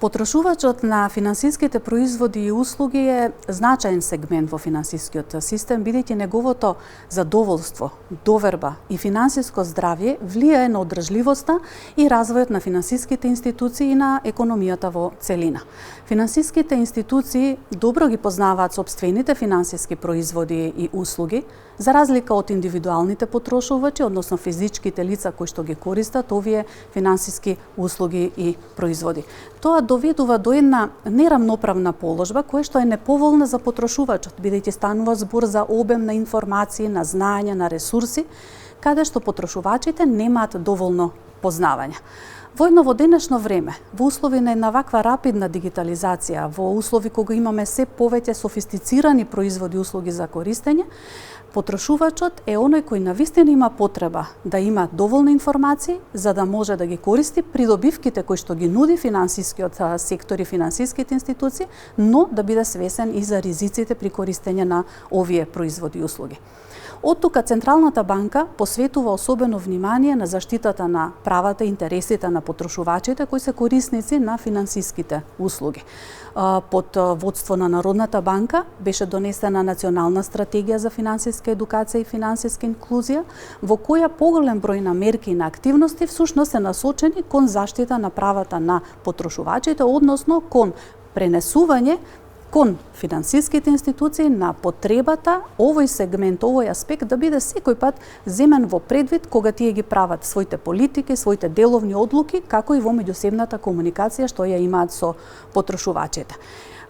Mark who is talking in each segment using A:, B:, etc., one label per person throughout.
A: Потрошувачот на финансиските производи и услуги е значаен сегмент во финансискиот систем, бидејќи неговото задоволство, доверба и финансиско здравје влијае на одржливоста и развојот на финансиските институции и на економијата во целина. Финансиските институции добро ги познаваат сопствените финансиски производи и услуги, за разлика од индивидуалните потрошувачи, односно физичките лица кои што ги користат овие финансиски услуги и производи. Тоа доведува до една нерамноправна положба која што е неповолна за потрошувачот, бидејќи станува збор за обем на информации, на знаење, на ресурси, каде што потрошувачите немаат доволно познавање. Воедно во денешно време, во услови на една ваква рапидна дигитализација, во услови кога имаме се повеќе софистицирани производи и услуги за користење, потрошувачот е оној кој навистина има потреба да има доволно информации за да може да ги користи придобивките кои што ги нуди финансискиот сектор и финансиските институции, но да биде свесен и за ризиците при користење на овие производи и услуги. Од тука Централната банка посветува особено внимание на заштитата на правата и интересите на потрошувачите кои се корисници на финансиските услуги. Под водство на Народната банка беше донесена национална стратегија за финансиска едукација и финансиска инклузија, во која поголем број на мерки и на активности всушност се насочени кон заштита на правата на потрошувачите, односно кон пренесување кон финансиските институции на потребата овој сегмент, овој аспект да биде секој пат земен во предвид кога тие ги прават своите политики, своите деловни одлуки, како и во меѓусебната комуникација што ја имаат со потрошувачите.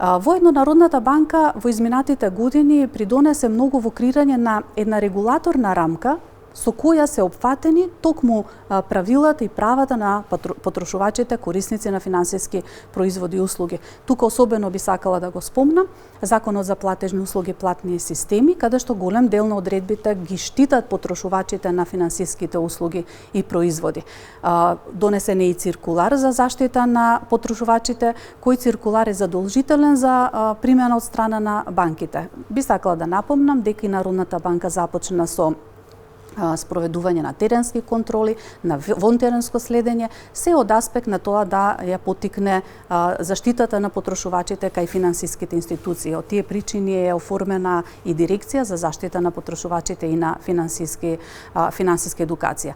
A: Воедно Народната банка во изминатите години придонесе многу во креирање на една регулаторна рамка со која се опфатени токму правилата и правата на потрошувачите, корисници на финансиски производи и услуги. Тука особено би сакала да го спомнам Законот за платежни услуги, платни системи, каде што голем дел на одредбите ги штитат потрошувачите на финансиските услуги и производи. Донесен е и циркулар за заштита на потрошувачите, кој циркулар е задолжителен за примена од страна на банките. Би сакала да напомнам дека и Народната банка започна со спроведување на теренски контроли, на вонтеренско следење, се од аспект на тоа да ја поттикне заштитата на потрошувачите кај финансиските институции. Од тие причини е оформена и дирекција за заштита на потрошувачите и на финансиска едукација.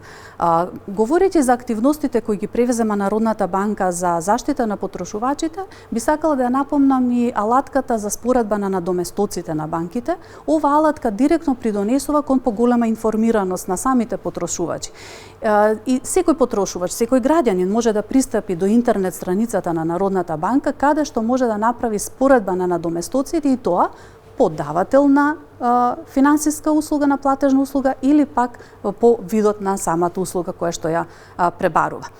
A: Говорејќи за активностите кои ги превзема Народната банка за заштита на потрошувачите, би сакала да ја напомнам и алатката за споредба на надоместоците на банките. Ова алатка директно придонесува кон поголема информираност на самите потрошувачи. И секој потрошувач, секој граѓанин може да пристапи до интернет страницата на Народната банка, каде што може да направи споредба на надоместоците и тоа по давател на финансиска услуга, на платежна услуга или пак по видот на самата услуга која што ја пребарува.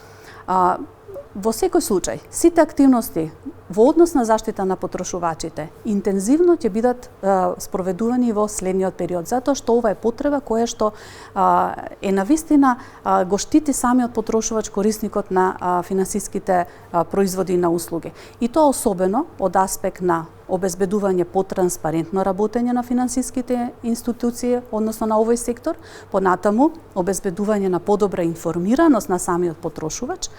A: Во секој случај, сите активности во однос на заштита на потрошувачите интензивно ќе бидат спроведувани во следниот период, затоа што ова е потреба која што е навистина го штити самиот потрошувач, корисникот на финансиските производи и на услуги. И тоа особено од аспект на обезбедување потранспарентно работење на финансиските институции, односно на овој сектор, понатаму обезбедување на подобра информираност на самиот потрошувач,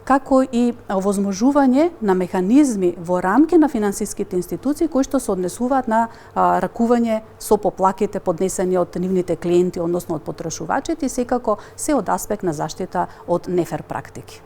A: како и овозможување на механизми во рамки на финансиските институции кои што се однесуваат на ракување со поплаките поднесени од нивните клиенти, односно од потрошувачите, и секако се од аспект на заштита од нефер практики.